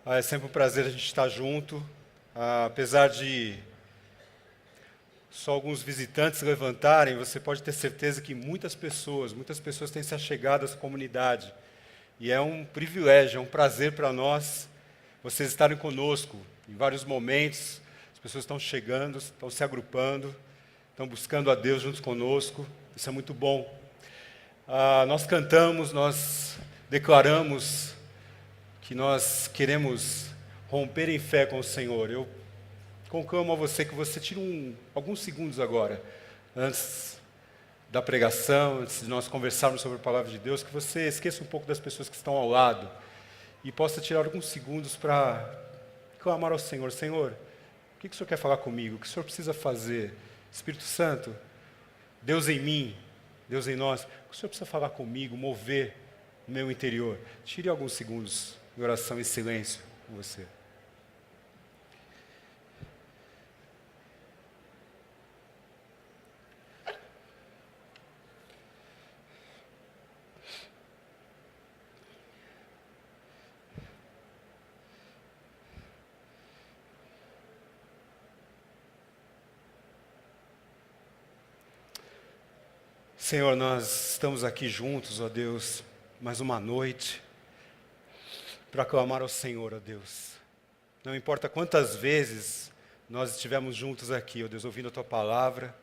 É sempre um prazer a gente estar junto, apesar de só alguns visitantes levantarem, você pode ter certeza que muitas pessoas têm se achegado a essa comunidade. E é um privilégio, é um prazer para nós, vocês estarem conosco em vários momentos. As pessoas estão chegando, estão se agrupando, estão buscando a Deus juntos conosco, isso é muito bom. Nós cantamos, nós declaramos que nós queremos romper em fé com o Senhor. Eu conclamo a você que você tire alguns segundos agora, antes da pregação, antes de nós conversarmos sobre a Palavra de Deus, que você esqueça um pouco das pessoas que estão ao lado e possa tirar alguns segundos para clamar ao Senhor. Senhor, o que o Senhor quer falar comigo? O que o Senhor precisa fazer? Espírito Santo, Deus em mim, Deus em nós, o que o Senhor precisa falar comigo, mover no meu interior? Tire alguns segundos de oração e silêncio com você. Senhor, nós estamos aqui juntos, ó Deus, mais uma noite, para clamar ao Senhor, ó Deus. Não importa quantas vezes nós estivemos juntos aqui, ó Deus, ouvindo a Tua Palavra,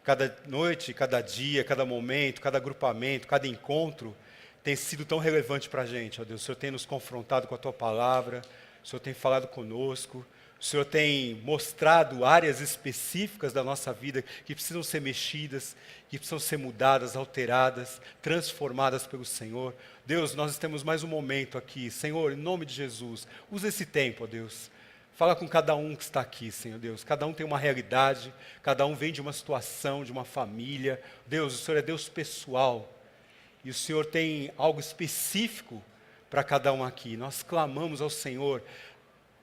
cada noite, cada dia, cada momento, cada agrupamento, cada encontro tem sido tão relevante para a gente, ó Deus. O Senhor tem nos confrontado com a Tua Palavra, o Senhor tem falado conosco, o Senhor tem mostrado áreas específicas da nossa vida que precisam ser mexidas, que precisam ser mudadas, alteradas, transformadas pelo Senhor. Deus, nós temos mais um momento aqui. Senhor, em nome de Jesus, usa esse tempo, ó Deus. Fala com cada um que está aqui, Senhor Deus. Cada um tem uma realidade, cada um vem de uma situação, de uma família. Deus, o Senhor é Deus pessoal. E o Senhor tem algo específico para cada um aqui. Nós clamamos ao Senhor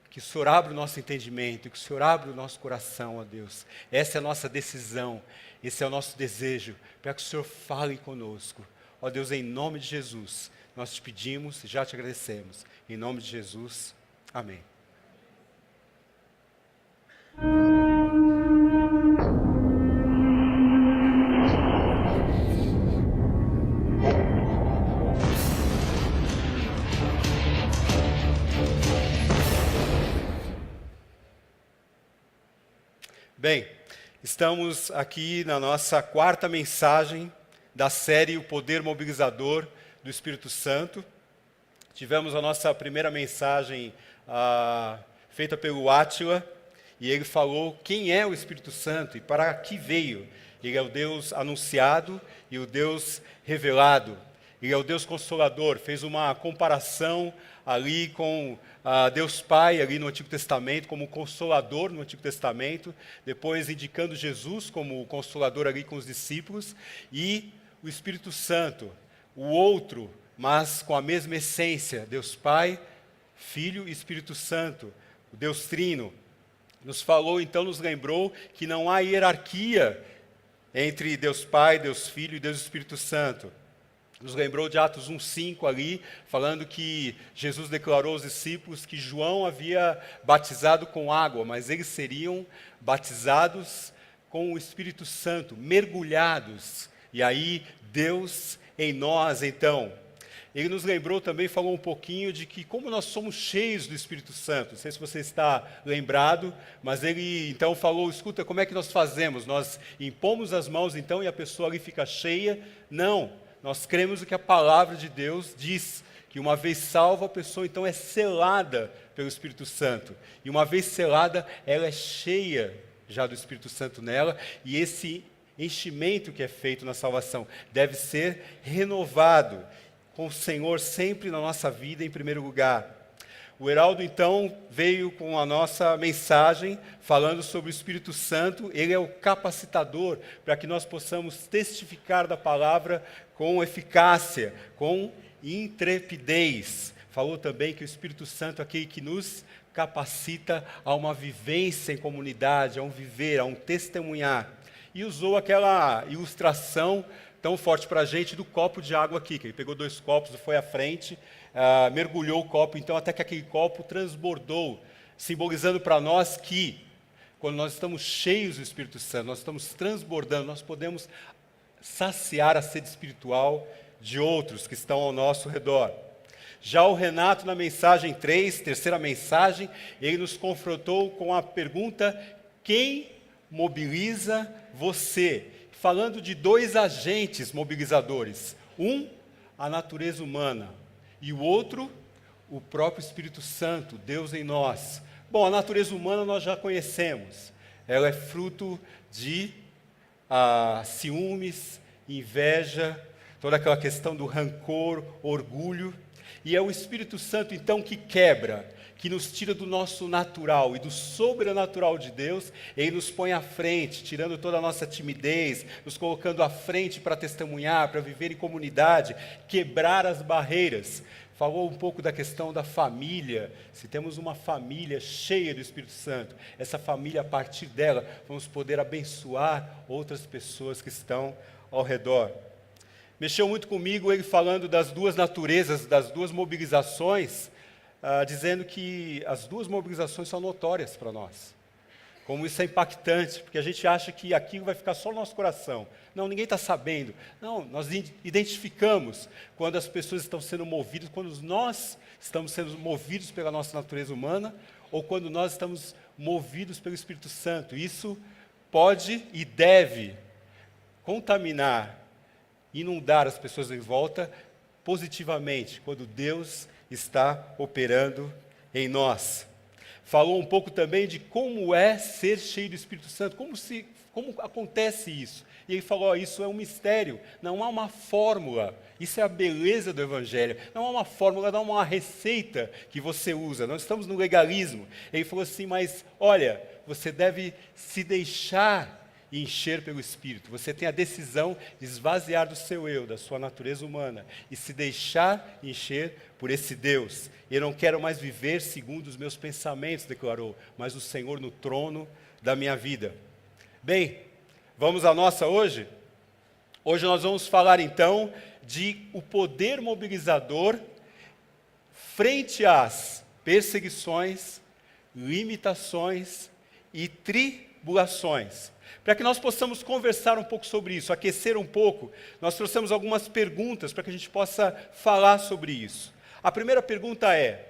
que o Senhor abra o nosso entendimento, que o Senhor abra o nosso coração, ó Deus. Essa é a nossa decisão, esse é o nosso desejo, para que o Senhor fale conosco. Ó Deus, em nome de Jesus, nós te pedimos e já te agradecemos. Em nome de Jesus, amém. Bem, estamos aqui na nossa quarta mensagem da série O Poder Mobilizador do Espírito Santo. Tivemos a nossa primeira mensagem feita pelo Átila, e ele falou quem é o Espírito Santo e para que veio. Ele é o Deus anunciado e o Deus revelado. Ele é o Deus Consolador. Fez uma comparação ali com Deus Pai, ali no Antigo Testamento, como Consolador no Antigo Testamento, depois indicando Jesus como Consolador ali com os discípulos, e o Espírito Santo, o outro, mas com a mesma essência, Deus Pai, Filho e Espírito Santo, o Deus Trino. Nos falou, então, nos lembrou que não há hierarquia entre Deus Pai, Deus Filho e Deus Espírito Santo. Nos lembrou de Atos 1,5 ali, falando que Jesus declarou aos discípulos que João havia batizado com água, mas eles seriam batizados com o Espírito Santo, mergulhados. E aí, Deus em nós, então. Ele nos lembrou também, falou um pouquinho de que como nós somos cheios do Espírito Santo. Não sei se você está lembrado, mas ele então falou, escuta, como é que nós fazemos? Nós impomos as mãos então e a pessoa ali fica cheia? Não. Nós cremos o que a palavra de Deus diz, que uma vez salva a pessoa, então é selada pelo Espírito Santo. E uma vez selada, ela é cheia já do Espírito Santo nela, e esse enchimento que é feito na salvação deve ser renovado, com o Senhor sempre na nossa vida em primeiro lugar. O Heraldo, então, veio com a nossa mensagem falando sobre o Espírito Santo. Ele é o capacitador para que nós possamos testificar da palavra com eficácia, com intrepidez. Falou também que o Espírito Santo é aquele que nos capacita a uma vivência em comunidade, a um viver, a um testemunhar. E usou aquela ilustração tão forte para a gente do copo de água aqui, que ele pegou 2 copos e foi à frente, mergulhou o copo, então, até que aquele copo transbordou, simbolizando para nós que, quando nós estamos cheios do Espírito Santo, nós estamos transbordando, nós podemos saciar a sede espiritual de outros que estão ao nosso redor. Já o Renato, na mensagem 3, terceira mensagem, ele nos confrontou com a pergunta: quem mobiliza você? Falando de dois agentes mobilizadores. Um, a natureza humana, e o outro, o próprio Espírito Santo, Deus em nós. Bom, a natureza humana nós já conhecemos. Ela é fruto de ciúmes, inveja, toda aquela questão do rancor, orgulho. E é o Espírito Santo, então, que quebra, que nos tira do nosso natural e do sobrenatural de Deus, e Ele nos põe à frente, tirando toda a nossa timidez, nos colocando à frente para testemunhar, para viver em comunidade, quebrar as barreiras. Falou um pouco da questão da família. Se temos uma família cheia do Espírito Santo, essa família, a partir dela, vamos poder abençoar outras pessoas que estão ao redor. Mexeu muito comigo ele falando das duas naturezas, das duas mobilizações, dizendo que as duas mobilizações são notórias para nós. Como isso é impactante, porque a gente acha que aquilo vai ficar só no nosso coração. Não, ninguém está sabendo. Não, nós identificamos quando as pessoas estão sendo movidas, quando nós estamos sendo movidos pela nossa natureza humana, ou quando nós estamos movidos pelo Espírito Santo. Isso pode e deve contaminar, inundar as pessoas em volta positivamente, quando Deus está operando em nós. Falou um pouco também de como é ser cheio do Espírito Santo, como acontece isso. E ele falou, isso é um mistério, não há uma fórmula, isso é a beleza do Evangelho, não há uma fórmula, não há uma receita que você usa, nós estamos no legalismo. Ele falou assim, mas olha, você deve se deixar encher pelo Espírito, você tem a decisão de esvaziar do seu eu, da sua natureza humana, e se deixar encher por esse Deus. Eu não quero mais viver segundo os meus pensamentos, declarou, mas o Senhor no trono da minha vida. Bem, vamos à nossa hoje? Hoje nós vamos falar então de o poder mobilizador frente às perseguições, limitações e tribulações. Para que nós possamos conversar um pouco sobre isso, aquecer um pouco, nós trouxemos algumas perguntas para que a gente possa falar sobre isso. A primeira pergunta é: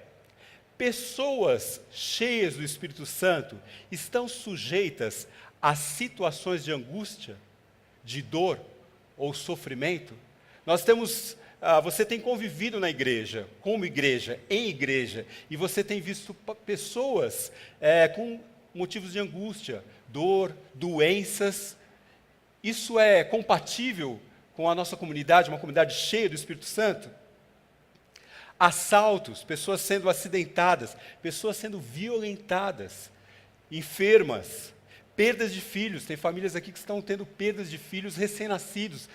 pessoas cheias do Espírito Santo estão sujeitas a situações de angústia, de dor ou sofrimento? Nós temos, você tem convivido na igreja, como igreja, em igreja, e você tem visto pessoas com motivos de angústia, dor, doenças. Isso é compatível com a nossa comunidade, uma comunidade cheia do Espírito Santo? Assaltos, pessoas sendo acidentadas, pessoas sendo violentadas, enfermas, perdas de filhos. Tem famílias aqui que estão tendo perdas de filhos recém-nascidos,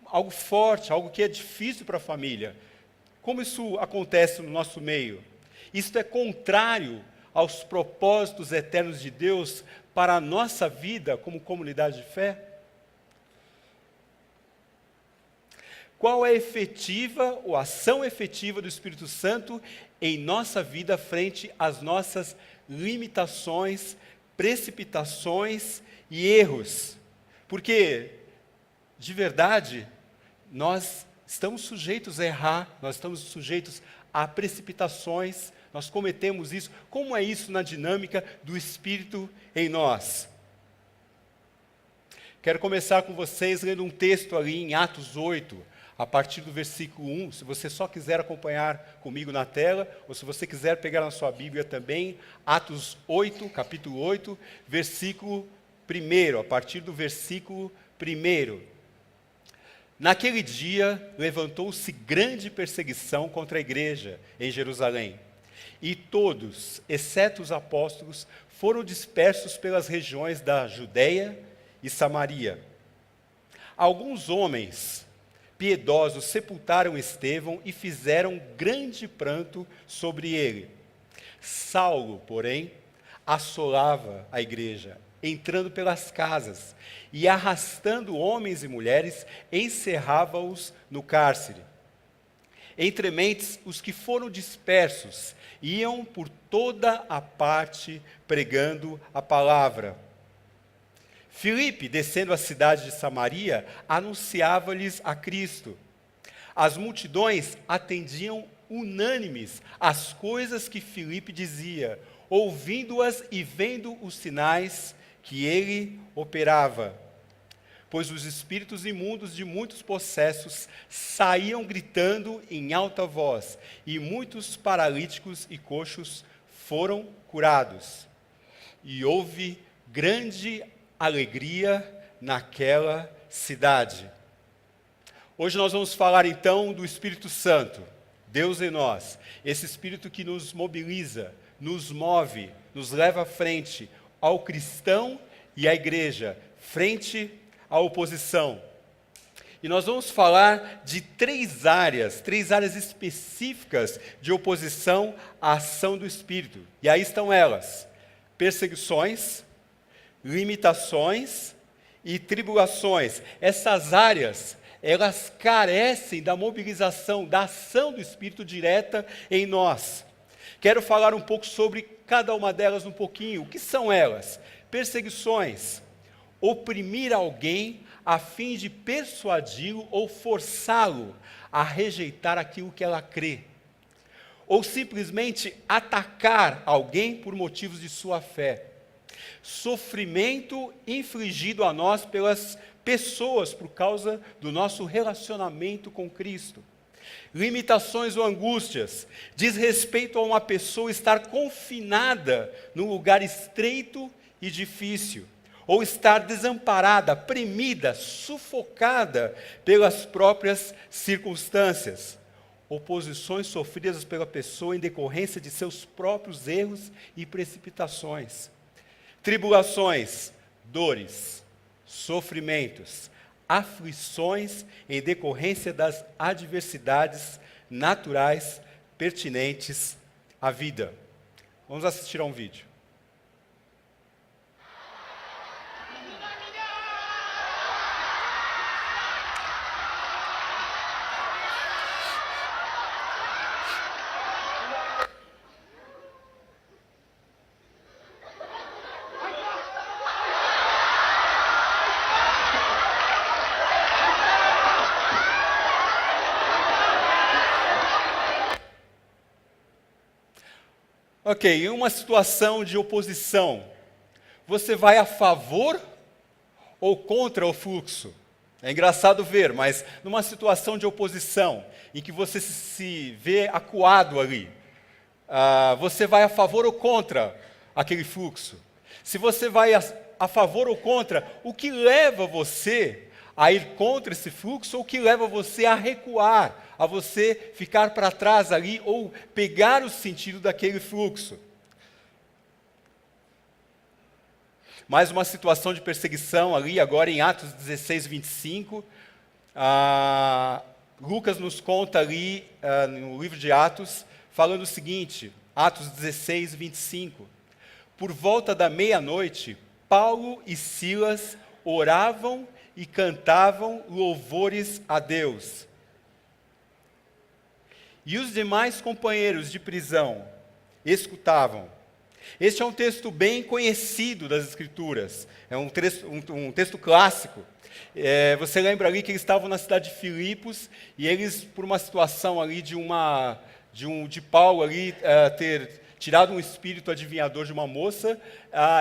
algo forte, algo que é difícil para a família. Como isso acontece no nosso meio? Isso é contrário aos propósitos eternos de Deus para a nossa vida como comunidade de fé? Qual é a efetiva ou a ação efetiva do Espírito Santo em nossa vida frente às nossas limitações, precipitações e erros? Porque, de verdade, nós estamos sujeitos a errar, nós estamos sujeitos a precipitações, nós cometemos isso. Como é isso na dinâmica do Espírito em nós? Quero começar com vocês lendo um texto ali em Atos 8, a partir do versículo 1, se você só quiser acompanhar comigo na tela, ou se você quiser pegar na sua Bíblia também, Atos 8, capítulo 8, versículo 1, a partir do versículo 1. Naquele dia, levantou-se grande perseguição contra a igreja em Jerusalém, e todos, exceto os apóstolos, foram dispersos pelas regiões da Judeia e Samaria. Alguns homens piedosos sepultaram Estevão e fizeram grande pranto sobre ele. Saulo, porém, assolava a igreja, entrando pelas casas e arrastando homens e mulheres, encerrava-os no cárcere. Entre mentes, os que foram dispersos iam por toda a parte pregando a palavra. Filipe, descendo a cidade de Samaria, anunciava-lhes a Cristo. As multidões atendiam unânimes às coisas que Filipe dizia, ouvindo-as e vendo os sinais que ele operava. Pois os espíritos imundos de muitos possessos saíam gritando em alta voz, e muitos paralíticos e coxos foram curados. E houve grande alegria naquela cidade. Hoje nós vamos falar então do Espírito Santo, Deus em nós, esse Espírito que nos mobiliza, nos move, nos leva à frente, ao cristão e à igreja, frente à oposição. E nós vamos falar de três áreas específicas de oposição à ação do Espírito. E aí estão elas: perseguições, limitações e tribulações. Essas áreas, elas carecem da mobilização, da ação do Espírito direta em nós. Quero falar um pouco sobre cada uma delas um pouquinho. O que são elas? Perseguições: oprimir alguém a fim de persuadi-lo ou forçá-lo a rejeitar aquilo que ela crê. Ou simplesmente atacar alguém por motivos de sua fé. Sofrimento infligido a nós pelas pessoas por causa do nosso relacionamento com Cristo. Limitações ou angústias diz respeito a uma pessoa estar confinada num lugar estreito e difícil, ou estar desamparada, premida, sufocada pelas próprias circunstâncias. Oposições sofridas pela pessoa em decorrência de seus próprios erros e precipitações. Tribulações, dores, sofrimentos, aflições em decorrência das adversidades naturais pertinentes à vida. Vamos assistir a um vídeo. Ok, em uma situação de oposição, você vai a favor ou contra o fluxo? É engraçado ver, mas numa situação de oposição, em que você se vê acuado ali, você vai a favor ou contra aquele fluxo? Se você vai a favor ou contra, o que leva você a ir contra esse fluxo, ou o que leva você a recuar, a você ficar para trás ali, ou pegar o sentido daquele fluxo? Mais uma situação de perseguição ali, agora em Atos 16, 25. Lucas nos conta ali, no livro de Atos, falando o seguinte, Atos 16, 25. Por volta da meia-noite, Paulo e Silas oravam e cantavam louvores a Deus. E os demais companheiros de prisão escutavam. Este é um texto bem conhecido das Escrituras, é um texto clássico. Você lembra ali que eles estavam na cidade de Filipos, e eles, por uma situação ali de Paulo ali ter tirado um espírito adivinhador de uma moça,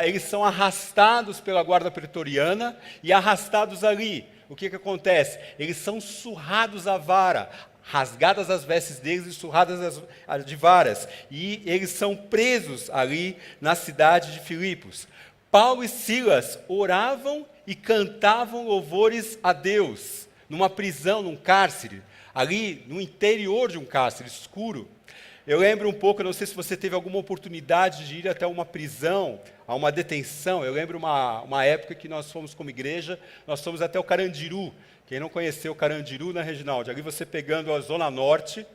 eles são arrastados pela guarda pretoriana, e arrastados ali, o que acontece? Eles são surrados à vara, rasgadas as vestes deles e surradas de varas, e eles são presos ali na cidade de Filipos. Paulo e Silas oravam e cantavam louvores a Deus, numa prisão, num cárcere, ali no interior de um cárcere escuro. Eu lembro um pouco, não sei se você teve alguma oportunidade de ir até uma prisão, a uma detenção. Eu lembro uma época que nós fomos como igreja, nós fomos até o Carandiru. Quem não conheceu o Carandiru, né, Reginaldo? Ali você pegando a Zona Norte,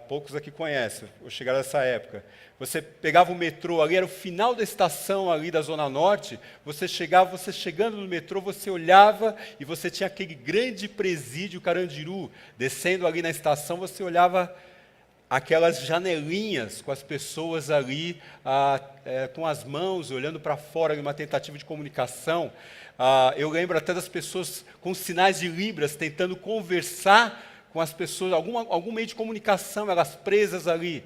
poucos aqui conhecem, ou chegaram nessa época. Você pegava o metrô ali, era o final da estação ali da Zona Norte, você chegando no metrô, você olhava e você tinha aquele grande presídio Carandiru, descendo ali na estação, você olhava aquelas janelinhas com as pessoas ali com as mãos, olhando para fora em uma tentativa de comunicação. Eu lembro até das pessoas com sinais de libras, tentando conversar com as pessoas, algum meio de comunicação, elas presas ali.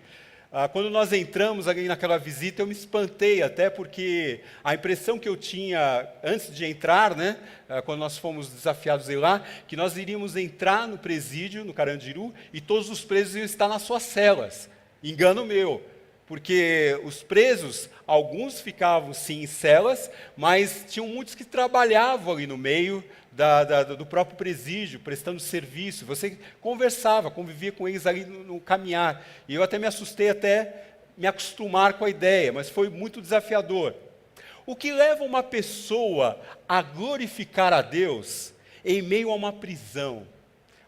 Quando nós entramos ali naquela visita, eu me espantei até, porque a impressão que eu tinha antes de entrar, né, quando nós fomos desafiados a ir lá, que nós iríamos entrar no presídio, no Carandiru, e todos os presos iam estar nas suas celas. Engano meu, porque os presos, alguns ficavam sim em celas, mas tinham muitos que trabalhavam ali no meio do próprio presídio, prestando serviço. Você conversava, convivia com eles ali no caminhar. E eu até me assustei até me acostumar com a ideia, mas foi muito desafiador. O que leva uma pessoa a glorificar a Deus em meio a uma prisão,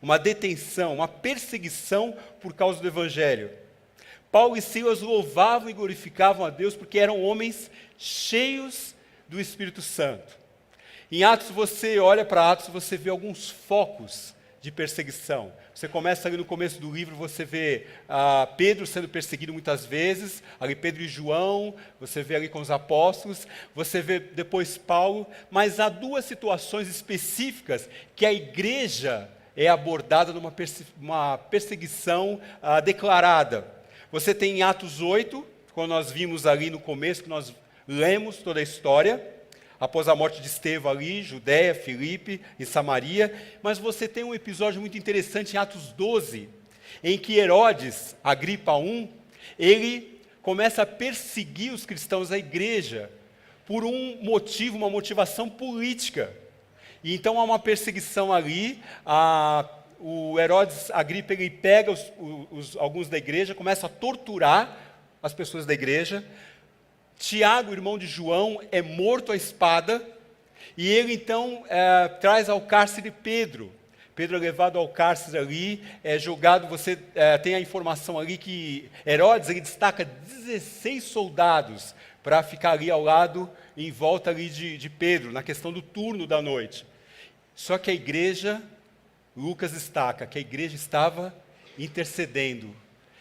uma detenção, uma perseguição por causa do Evangelho? Paulo e Silas louvavam e glorificavam a Deus porque eram homens cheios do Espírito Santo. Em Atos, você olha para Atos, você vê alguns focos de perseguição. Você começa ali no começo do livro, você vê Pedro sendo perseguido muitas vezes, ali Pedro e João, você vê ali com os apóstolos, você vê depois Paulo, mas há duas situações específicas que a igreja é abordada numa perseguição declarada. Você tem em Atos 8, quando nós vimos ali no começo, que nós lemos toda a história, após a morte de Estevão ali, Judéia, Filipe e Samaria, mas você tem um episódio muito interessante em Atos 12, em que Herodes, Agripa I, ele começa a perseguir os cristãos da igreja por um motivo, uma motivação política. E então há uma perseguição ali, o Herodes Agripa, ele pega alguns da igreja, começa a torturar as pessoas da igreja. Tiago, irmão de João, é morto à espada, e ele então traz ao cárcere Pedro. Pedro é levado ao cárcere ali, é julgado. Você tem a informação ali que Herodes ele destaca 16 soldados para ficar ali ao lado, em volta ali de Pedro, na questão do turno da noite. Só que a igreja, Lucas destaca que a igreja estava intercedendo,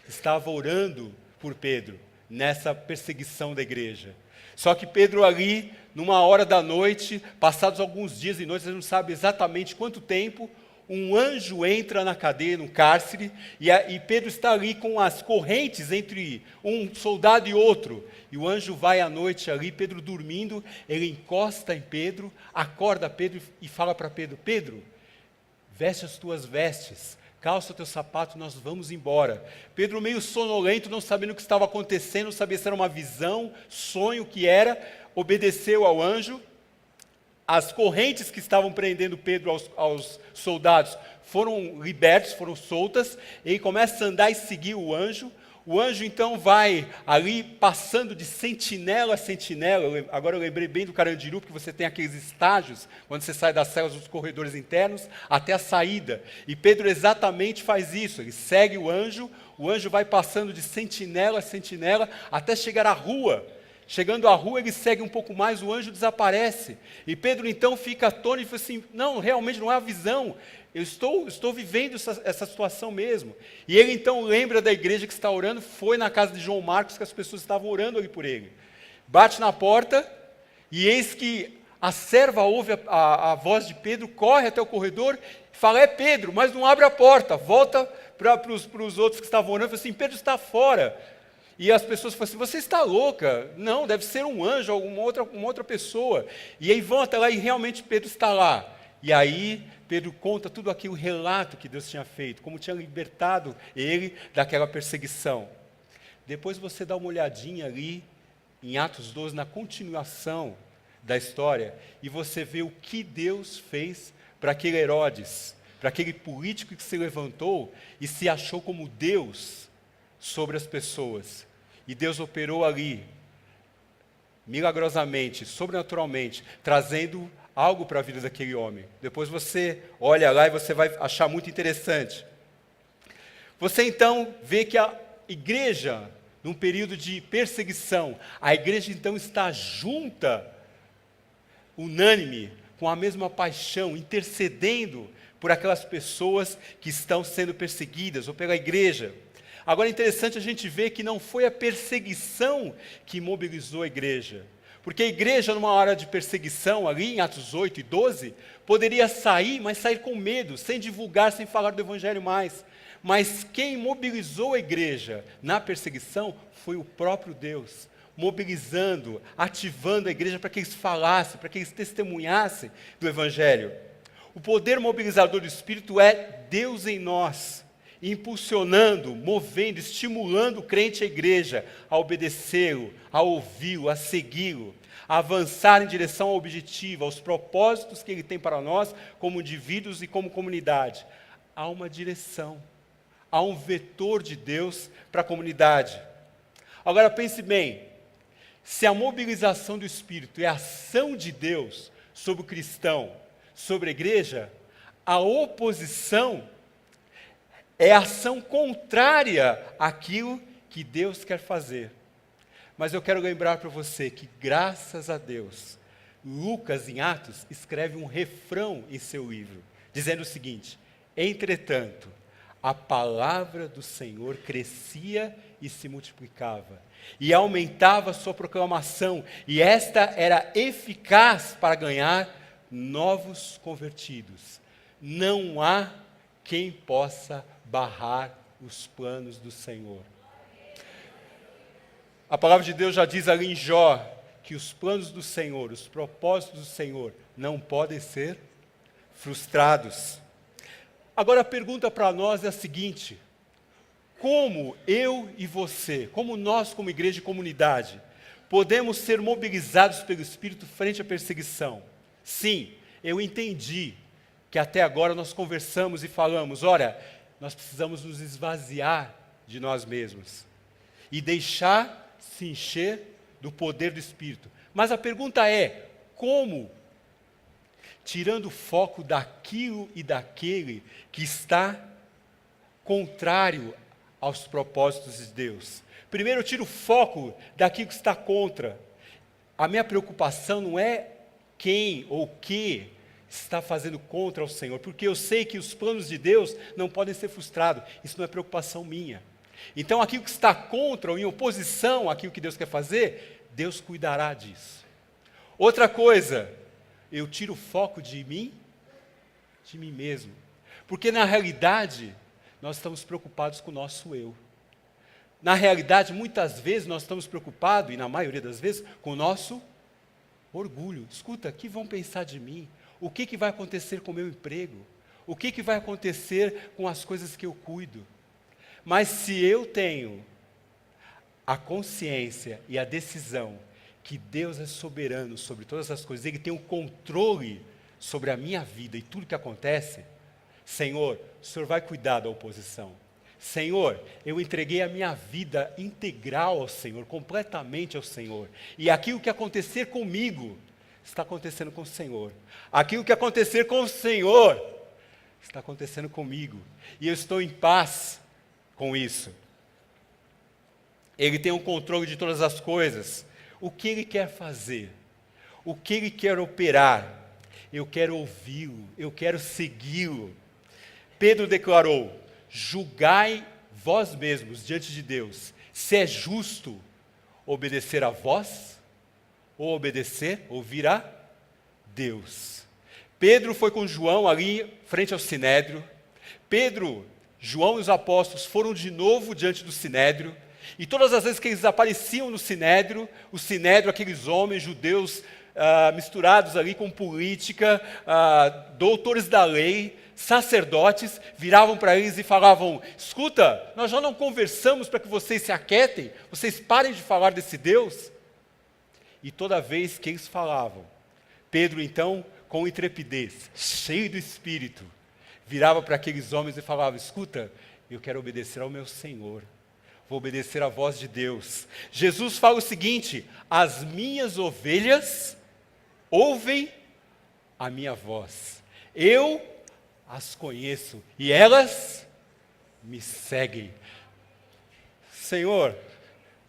estava orando por Pedro, nessa perseguição da igreja. Só que Pedro ali, numa hora da noite, passados alguns dias e noites, a gente não sabe exatamente quanto tempo, um anjo entra na cadeia, no cárcere, e Pedro está ali com as correntes entre um soldado e outro, e o anjo vai à noite ali, Pedro dormindo, ele encosta em Pedro, acorda Pedro e fala para Pedro: Pedro, veste as tuas vestes, calça o teu sapato, nós vamos embora. Pedro, meio sonolento, não sabendo o que estava acontecendo, não sabia se era uma visão, sonho, o que era, obedeceu ao anjo. As correntes que estavam prendendo Pedro aos soldados foram libertas, foram soltas, ele começa a andar e seguir o anjo. O anjo então vai ali passando de sentinela a sentinela. Agora eu lembrei bem do Carandiru, porque você tem aqueles estágios, quando você sai das celas dos corredores internos até a saída. E Pedro exatamente faz isso, ele segue o anjo vai passando de sentinela a sentinela até chegar à rua. Chegando à rua, ele segue um pouco mais, o anjo desaparece. E Pedro então fica atônito e fala assim: não, realmente não é a visão. Eu estou vivendo essa situação mesmo. E ele então lembra da igreja que está orando, foi na casa de João Marcos, que as pessoas estavam orando ali por ele. Bate na porta, e eis que a serva ouve a voz de Pedro, corre até o corredor, fala: é Pedro, mas não abre a porta. Volta para os outros que estavam orando e fala assim: Pedro está fora. E as pessoas falam assim: você está louca? Não, deve ser um anjo, alguma outra pessoa. E aí vão até lá e realmente Pedro está lá. E aí Pedro conta tudo aquilo, o relato que Deus tinha feito, como tinha libertado ele daquela perseguição. Depois você dá uma olhadinha ali em Atos 12, na continuação da história, e você vê o que Deus fez para aquele Herodes, para aquele político que se levantou e se achou como Deus sobre as pessoas. E Deus operou ali, milagrosamente, sobrenaturalmente, trazendo algo para a vida daquele homem. Depois você olha lá e você vai achar muito interessante. Você então vê que a igreja, num período de perseguição, a igreja então está junta, unânime, com a mesma paixão, intercedendo por aquelas pessoas que estão sendo perseguidas, ou pela igreja. Agora é interessante a gente ver que não foi a perseguição que mobilizou a igreja. Porque a igreja, numa hora de perseguição, ali em Atos 8 e 12, poderia sair, mas sair com medo, sem divulgar, sem falar do evangelho mais. Mas quem mobilizou a igreja na perseguição foi o próprio Deus, mobilizando, ativando a igreja para que eles falassem, para que eles testemunhassem do evangelho. O poder mobilizador do Espírito é Deus em nós, impulsionando, movendo, estimulando o crente e a igreja a obedecê-lo, a ouvi-lo, a segui-lo, a avançar em direção ao objetivo, aos propósitos que ele tem para nós, como indivíduos e como comunidade. Há uma direção, há um vetor de Deus para a comunidade. Agora pense bem, se a mobilização do Espírito é a ação de Deus sobre o cristão, sobre a igreja, a oposição é a ação contrária àquilo que Deus quer fazer. Mas eu quero lembrar para você que, graças a Deus, Lucas, em Atos, escreve um refrão em seu livro, dizendo o seguinte: entretanto, a palavra do Senhor crescia e se multiplicava, e aumentava a sua proclamação, e esta era eficaz para ganhar novos convertidos. Não há quem possa barrar os planos do Senhor. A palavra de Deus já diz ali em Jó que os planos do Senhor, os propósitos do Senhor não podem ser frustrados. Agora a pergunta para nós é a seguinte: como eu e você, como nós como igreja e comunidade, podemos ser mobilizados pelo Espírito frente à perseguição? Sim, eu entendi que até agora nós conversamos e falamos, olha, nós precisamos nos esvaziar de nós mesmos e deixar se encher do poder do Espírito. Mas a pergunta é, como? Tirando o foco daquilo e daquele que está contrário aos propósitos de Deus. Primeiro eu tiro o foco daquilo que está contra. A minha preocupação não é quem ou o que está fazendo contra o Senhor, porque eu sei que os planos de Deus não podem ser frustrados. Isso não é preocupação minha. Então aquilo que está contra ou em oposição àquilo que Deus quer fazer, Deus cuidará disso. Outra coisa, eu tiro o foco de mim mesmo. Porque na realidade, nós estamos preocupados com o nosso eu. Na realidade, muitas vezes nós estamos preocupados, e na maioria das vezes, com o nosso orgulho. Escuta, o que vão pensar de mim? O que vai acontecer com o meu emprego? O que vai acontecer com as coisas que eu cuido? Mas se eu tenho a consciência e a decisão que Deus é soberano sobre todas as coisas, Ele tem o controle sobre a minha vida e tudo que acontece, Senhor, o Senhor vai cuidar da oposição. Senhor, eu entreguei a minha vida integral ao Senhor, completamente ao Senhor. E aquilo que acontecer comigo, está acontecendo com o Senhor. Aquilo que acontecer com o Senhor, está acontecendo comigo. E eu estou em paz com isso. Ele tem o controle de todas as coisas. O que Ele quer fazer? O que Ele quer operar? Eu quero ouvi-lo, eu quero segui-lo. Pedro declarou: julgai vós mesmos diante de Deus, se é justo obedecer a vós, ou ouvir a Deus. Pedro foi com João ali, frente ao Sinédrio. Pedro, João e os apóstolos foram de novo diante do Sinédrio, e todas as vezes que eles apareciam no Sinédrio, o Sinédrio, aqueles homens judeus misturados ali com política, doutores da lei, sacerdotes, viravam para eles e falavam: escuta, nós já não conversamos para que vocês se aquietem, vocês parem de falar desse Deus? E toda vez que eles falavam, Pedro então, com intrepidez, cheio do Espírito, virava para aqueles homens e falava: escuta, eu quero obedecer ao meu Senhor, vou obedecer à voz de Deus. Jesus fala o seguinte: as minhas ovelhas ouvem a minha voz, eu as conheço e elas me seguem. Senhor,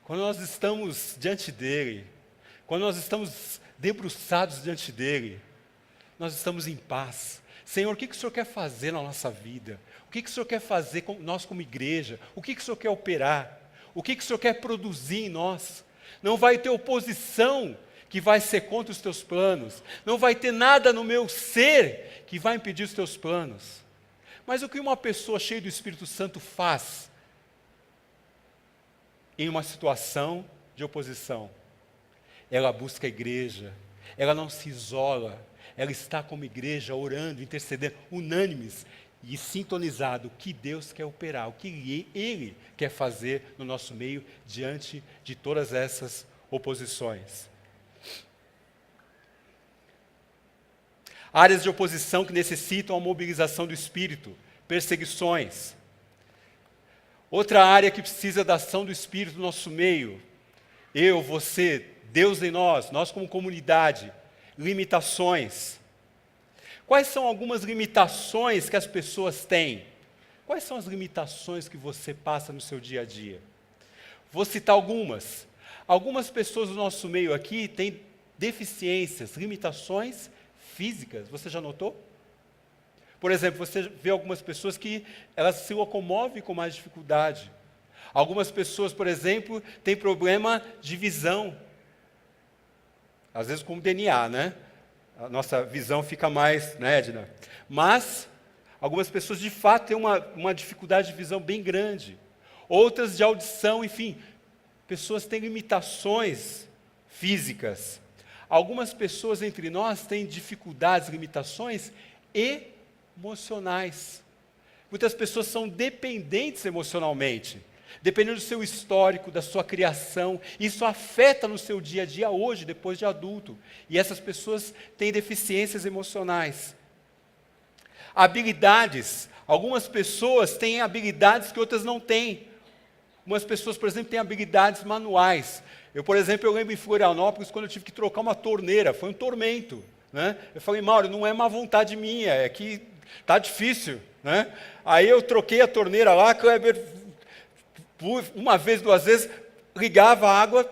quando nós estamos diante dEle, quando nós estamos debruçados diante dEle, nós estamos em paz. Senhor, o que o Senhor quer fazer na nossa vida? O que o Senhor quer fazer com nós como igreja? O que o Senhor quer operar? O que o Senhor quer produzir em nós? Não vai ter oposição que vai ser contra os teus planos. Não vai ter nada no meu ser que vai impedir os teus planos. Mas o que uma pessoa cheia do Espírito Santo faz em uma situação de oposição? Ela busca a igreja, ela não se isola, ela está como igreja orando, intercedendo, unânimes e sintonizado o que Deus quer operar, o que Ele quer fazer no nosso meio diante de todas essas oposições. Áreas de oposição que necessitam a mobilização do Espírito, perseguições. Outra área que precisa da ação do Espírito no nosso meio, eu, você, Deus em nós como comunidade, limitações. Quais são algumas limitações que as pessoas têm? Quais são as limitações que você passa no seu dia a dia? Vou citar algumas. Algumas pessoas do nosso meio aqui têm deficiências, limitações físicas. Você já notou? Por exemplo, você vê algumas pessoas que elas se locomovem com mais dificuldade. Algumas pessoas, por exemplo, têm problema de visão. Às vezes com o DNA, né? A nossa visão fica mais, né, Edna? Mas algumas pessoas, de fato, têm uma dificuldade de visão bem grande. Outras de audição, enfim. Pessoas têm limitações físicas. Algumas pessoas entre nós têm dificuldades, limitações emocionais. Muitas pessoas são dependentes emocionalmente. Dependendo do seu histórico, da sua criação, isso afeta no seu dia a dia hoje, depois de adulto. E essas pessoas têm deficiências emocionais. Habilidades. Algumas pessoas têm habilidades que outras não têm. Algumas pessoas, por exemplo, têm habilidades manuais. Por exemplo, eu lembro em Florianópolis, quando eu tive que trocar uma torneira, foi um tormento. Né? Eu falei, Mauro, não é má vontade minha, é que está difícil. Né? Aí eu troquei a torneira lá, Kleber, uma vez, duas vezes, ligava a água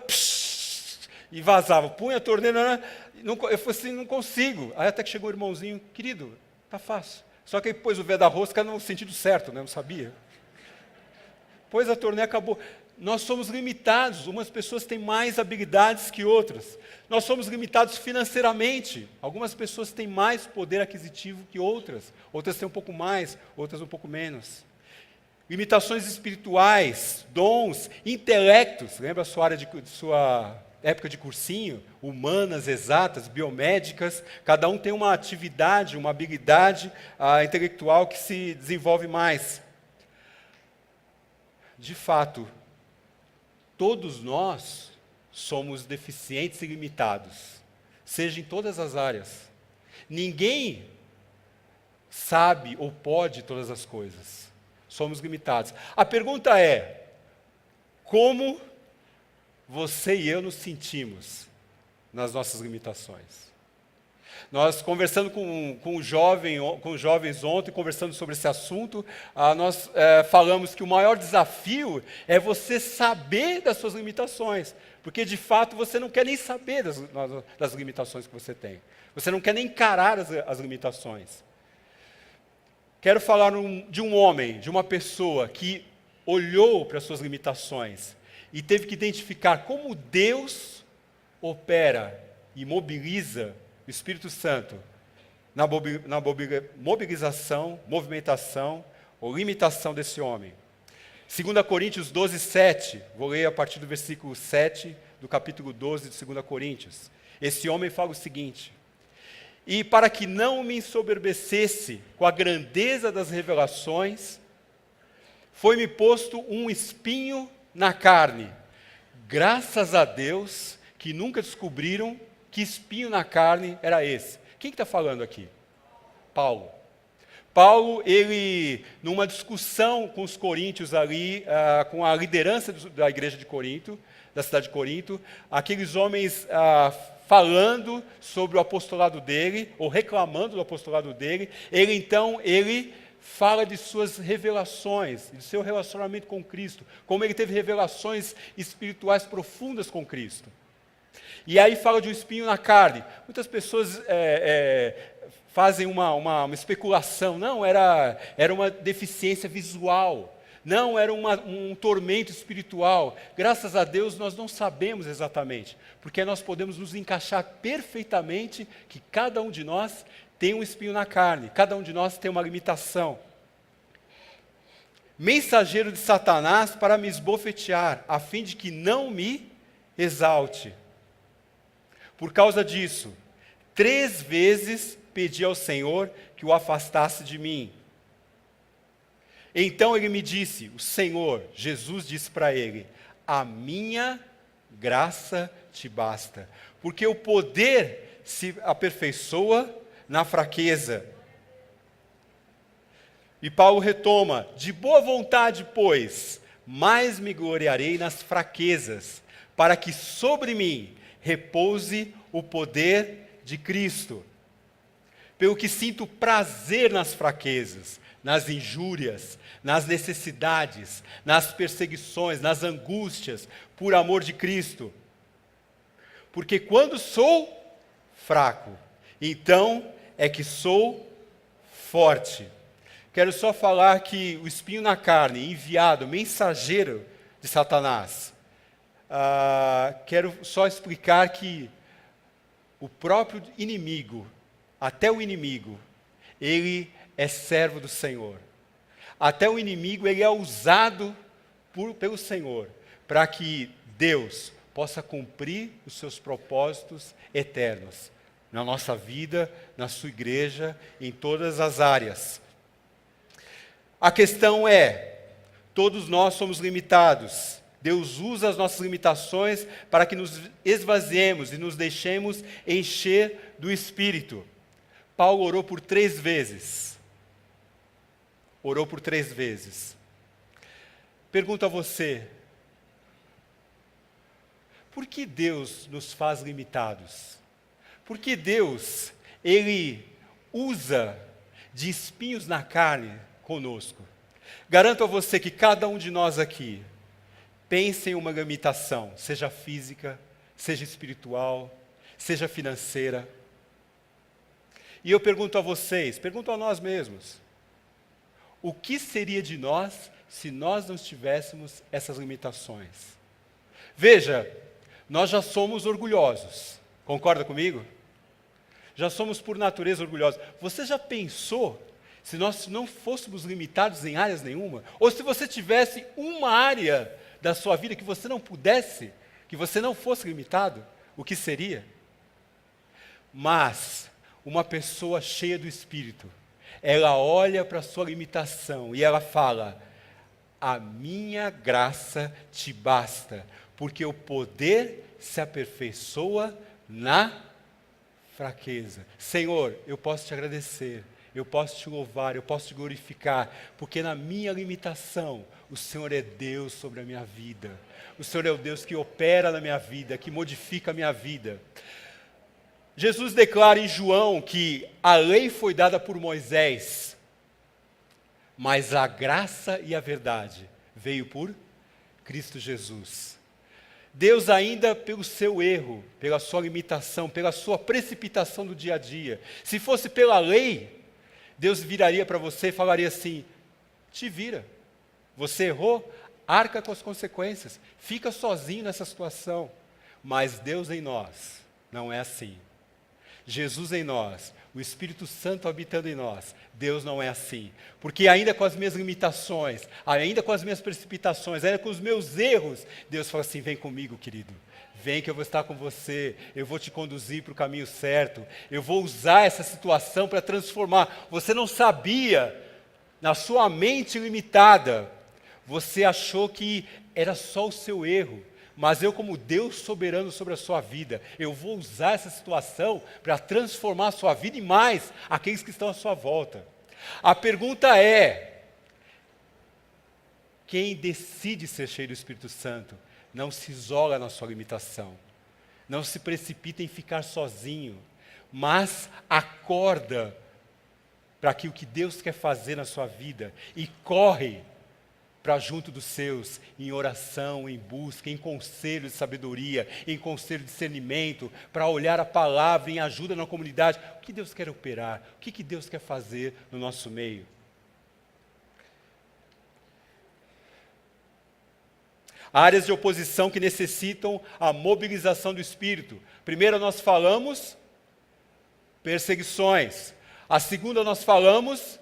e vazava. Punha a torneira, eu falei assim, não consigo. Aí até que chegou o irmãozinho, querido, está fácil. Só que ele pôs o V da rosca no sentido certo, né? Não sabia. Pois a torneira acabou. Nós somos limitados, umas pessoas têm mais habilidades que outras. Nós somos limitados financeiramente. Algumas pessoas têm mais poder aquisitivo que outras. Outras têm um pouco mais, outras um pouco menos. Limitações espirituais, dons, intelectos. Lembra a sua sua época de cursinho? Humanas, exatas, biomédicas. Cada um tem uma atividade, uma habilidade intelectual que se desenvolve mais. De fato, todos nós somos deficientes e limitados, seja em todas as áreas. Ninguém sabe ou pode todas as coisas. Somos limitados. A pergunta é, como você e eu nos sentimos nas nossas limitações? Nós, conversando com os jovens ontem, conversando sobre esse assunto, nós falamos que o maior desafio é você saber das suas limitações, porque de fato você não quer nem saber das limitações que você tem. Você não quer nem encarar as limitações. Quero falar de um homem, de uma pessoa que olhou para as suas limitações e teve que identificar como Deus opera e mobiliza o Espírito Santo na mobilização, movimentação ou limitação desse homem. 2 Coríntios 12, 7, vou ler a partir do versículo 7 do capítulo 12 de 2 Coríntios. Esse homem fala o seguinte: e para que não me ensoberbecesse com a grandeza das revelações, foi-me posto um espinho na carne. Graças a Deus que nunca descobriram que espinho na carne era esse. Quem está falando aqui? Paulo. Paulo, ele, numa discussão com os coríntios ali, com a liderança da igreja de Corinto, da cidade de Corinto, aqueles homens falando sobre o apostolado dele, ou reclamando do apostolado dele, ele fala de suas revelações, de seu relacionamento com Cristo, como ele teve revelações espirituais profundas com Cristo. E aí fala de um espinho na carne. Muitas pessoas fazem uma especulação. Não, era uma deficiência visual. Não, era um tormento espiritual. Graças a Deus nós não sabemos exatamente, porque nós podemos nos encaixar perfeitamente que cada um de nós tem um espinho na carne, cada um de nós tem uma limitação. Mensageiro de Satanás para me esbofetear, a fim de que não me exalte. Por causa disso, 3 vezes pedi ao Senhor que o afastasse de mim. Então ele me disse, o Senhor, Jesus disse para ele, a minha graça te basta, porque o poder se aperfeiçoa na fraqueza. E Paulo retoma, de boa vontade, pois, mais me gloriarei nas fraquezas, para que sobre mim repouse o poder de Cristo. Pelo que sinto prazer nas fraquezas, nas injúrias, nas necessidades, nas perseguições, nas angústias, por amor de Cristo. Porque quando sou fraco, então é que sou forte. Quero só falar que o espinho na carne, enviado, mensageiro de Satanás, quero só explicar que o próprio inimigo, até o inimigo, ele é servo do Senhor. Até o inimigo, ele é usado pelo Senhor, para que Deus possa cumprir os seus propósitos eternos, na nossa vida, na sua igreja, em todas as áreas. A questão é, todos nós somos limitados. Deus usa as nossas limitações para que nos esvaziemos e nos deixemos encher do Espírito. Paulo orou por 3 vezes. Orou por 3 vezes. Pergunto a você, por que Deus nos faz limitados? Por que Deus, ele usa de espinhos na carne conosco? Garanto a você que cada um de nós aqui pense em uma limitação, seja física, seja espiritual, seja financeira. E eu pergunto a vocês, pergunto a nós mesmos, o que seria de nós se nós não tivéssemos essas limitações? Veja, nós já somos orgulhosos, concorda comigo? Já somos por natureza orgulhosos. Você já pensou se nós não fôssemos limitados em áreas nenhuma? Ou se você tivesse uma área da sua vida que você não pudesse, que você não fosse limitado, o que seria? Mas uma pessoa cheia do Espírito, ela olha para a sua limitação e ela fala, a minha graça te basta, porque o poder se aperfeiçoa na fraqueza. Senhor, eu posso te agradecer, eu posso te louvar, eu posso te glorificar, porque na minha limitação, o Senhor é Deus sobre a minha vida. O Senhor é o Deus que opera na minha vida, que modifica a minha vida. Jesus declara em João que a lei foi dada por Moisés, mas a graça e a verdade veio por Cristo Jesus. Deus ainda pelo seu erro, pela sua limitação, pela sua precipitação do dia a dia. Se fosse pela lei, Deus viraria para você e falaria assim, te vira, você errou, arca com as consequências, fica sozinho nessa situação. Mas Deus em nós não é assim. Jesus em nós, o Espírito Santo habitando em nós, Deus não é assim. Porque ainda com as minhas limitações, ainda com as minhas precipitações, ainda com os meus erros, Deus fala assim, vem comigo, querido. Vem que eu vou estar com você, eu vou te conduzir para o caminho certo, eu vou usar essa situação para transformar. Você não sabia, na sua mente limitada, você achou que era só o seu erro. Mas eu, como Deus soberano sobre a sua vida, eu vou usar essa situação para transformar a sua vida e mais aqueles que estão à sua volta. A pergunta é, quem decide ser cheio do Espírito Santo, não se isola na sua limitação, não se precipita em ficar sozinho, mas acorda para aquilo que Deus quer fazer na sua vida e corre para junto dos seus, em oração, em busca, em conselho de sabedoria, em conselho de discernimento, para olhar a palavra, em ajuda na comunidade. O que Deus quer operar? O que Deus quer fazer no nosso meio? Áreas de oposição que necessitam a mobilização do Espírito. Primeiro nós falamos perseguições. A segunda nós falamos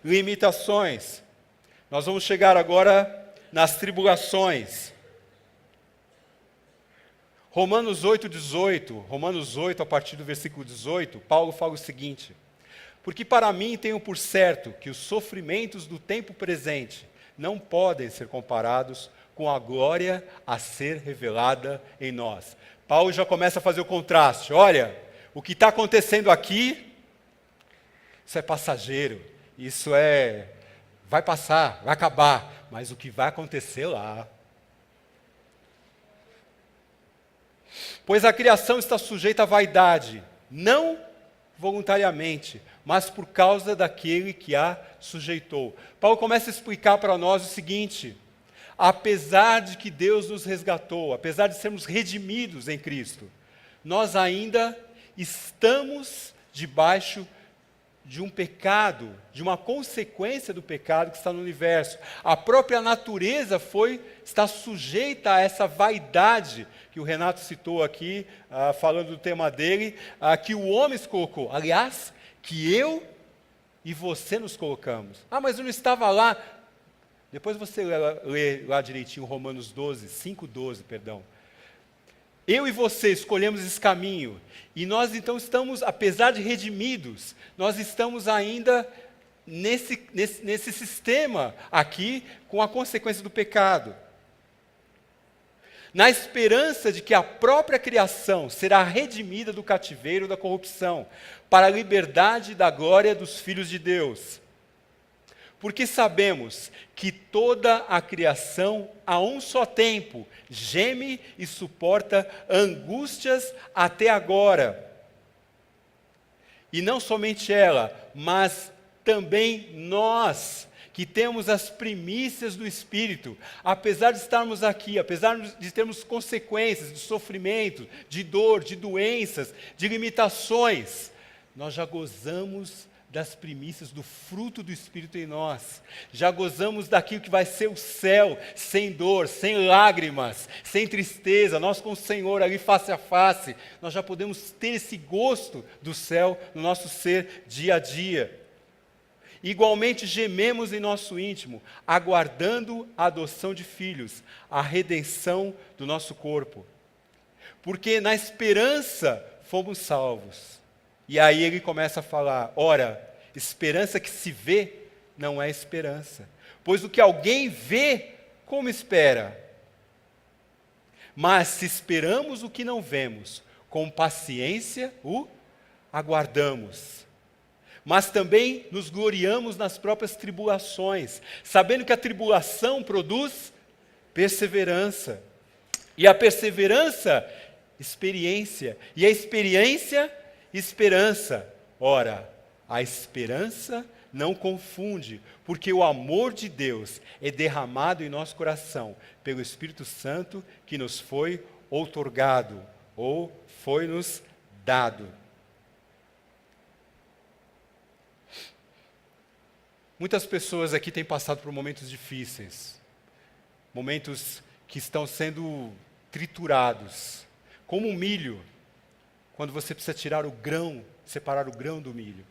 limitações. Nós vamos chegar agora nas tribulações. Romanos 8, a partir do versículo 18, Paulo fala o seguinte: porque para mim tenho por certo que os sofrimentos do tempo presente não podem ser comparados com a glória a ser revelada em nós. Paulo já começa a fazer o contraste. Olha, o que está acontecendo aqui, isso é passageiro, vai passar, vai acabar, mas o que vai acontecer lá. Pois a criação está sujeita à vaidade, não voluntariamente, mas por causa daquele que a sujeitou. Paulo começa a explicar para nós o seguinte: apesar de que Deus nos resgatou, apesar de sermos redimidos em Cristo, nós ainda estamos debaixo de um pecado, de uma consequência do pecado que está no universo. A própria natureza está sujeita a essa vaidade que o Renato citou aqui, falando do tema dele, que o homem se colocou. Aliás, que eu e você nos colocamos. Mas eu não estava lá. Depois você lê lá direitinho Romanos 5:12, perdão. Eu e você escolhemos esse caminho, e nós então estamos, apesar de redimidos, nós estamos ainda nesse sistema aqui, com a consequência do pecado. Na esperança de que a própria criação será redimida do cativeiro da corrupção, para a liberdade da glória dos filhos de Deus. Porque sabemos que toda a criação, a um só tempo, geme e suporta angústias até agora. E não somente ela, mas também nós, que temos as primícias do Espírito, apesar de estarmos aqui, apesar de termos consequências de sofrimento, de dor, de doenças, de limitações, nós já gozamos das primícias do fruto do Espírito em nós. Já gozamos daquilo que vai ser o céu, sem dor, sem lágrimas, sem tristeza. Nós com o Senhor ali face a face, nós já podemos ter esse gosto do céu no nosso ser dia a dia. Igualmente gememos em nosso íntimo, aguardando a adoção de filhos, a redenção do nosso corpo. Porque na esperança fomos salvos. E aí ele começa a falar: ora, esperança que se vê não é esperança, pois o que alguém vê, como espera? Mas se esperamos o que não vemos, com paciência o aguardamos. Mas também nos gloriamos nas próprias tribulações, sabendo que a tribulação produz perseverança. E a perseverança, experiência. E a experiência, esperança. Ora, a esperança não confunde, porque o amor de Deus é derramado em nosso coração pelo Espírito Santo que nos foi outorgado, ou foi-nos dado. Muitas pessoas aqui têm passado por momentos difíceis, momentos que estão sendo triturados, como um milho, quando você precisa tirar o grão, separar o grão do milho.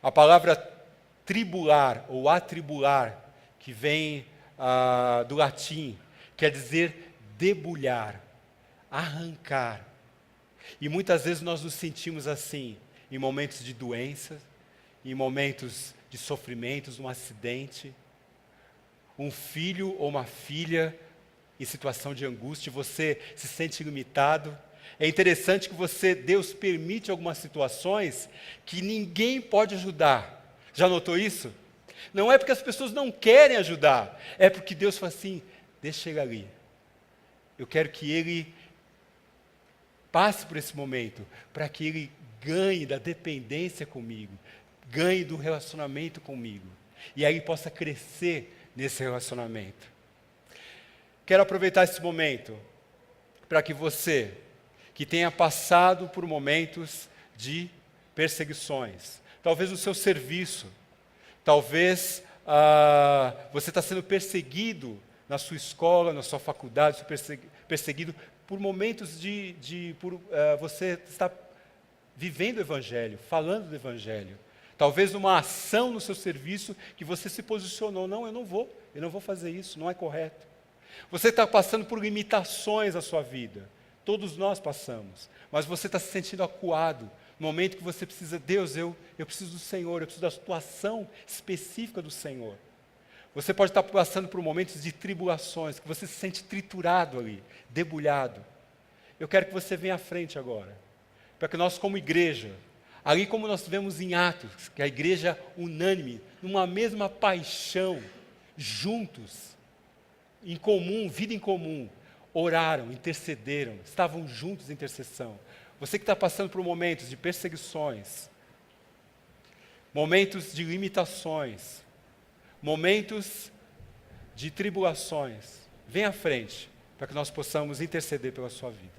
A palavra tribular ou atribular, que vem do latim, quer dizer debulhar, arrancar. E muitas vezes nós nos sentimos assim, em momentos de doença, em momentos de sofrimentos, um acidente, um filho ou uma filha em situação de angústia, você se sente limitado. É interessante que Deus permite algumas situações que ninguém pode ajudar. Já notou isso? Não é porque as pessoas não querem ajudar, é porque Deus fala assim: deixa ele ali. Eu quero que ele passe por esse momento, para que ele ganhe da dependência comigo, ganhe do relacionamento comigo, e aí possa crescer nesse relacionamento. Quero aproveitar esse momento para que você, que tenha passado por momentos de perseguições, talvez no seu serviço, talvez você está sendo perseguido na sua escola, na sua faculdade, perseguido por momentos você está vivendo o Evangelho, falando do Evangelho. Talvez numa ação no seu serviço que você se posicionou, não, eu não vou fazer isso, não é correto. Você está passando por limitações na sua vida, todos nós passamos, mas você está se sentindo acuado, no momento que você precisa, Deus, eu preciso do Senhor, eu preciso da situação específica do Senhor. Você pode estar passando por momentos de tribulações, que você se sente triturado ali, debulhado. Eu quero que você venha à frente agora, para que nós como igreja, ali como nós vemos em Atos, que a igreja unânime, numa mesma paixão, juntos, em comum, vida em comum, oraram, intercederam, estavam juntos em intercessão. Você que está passando por momentos de perseguições, momentos de limitações, momentos de tribulações, venha à frente, para que nós possamos interceder pela sua vida.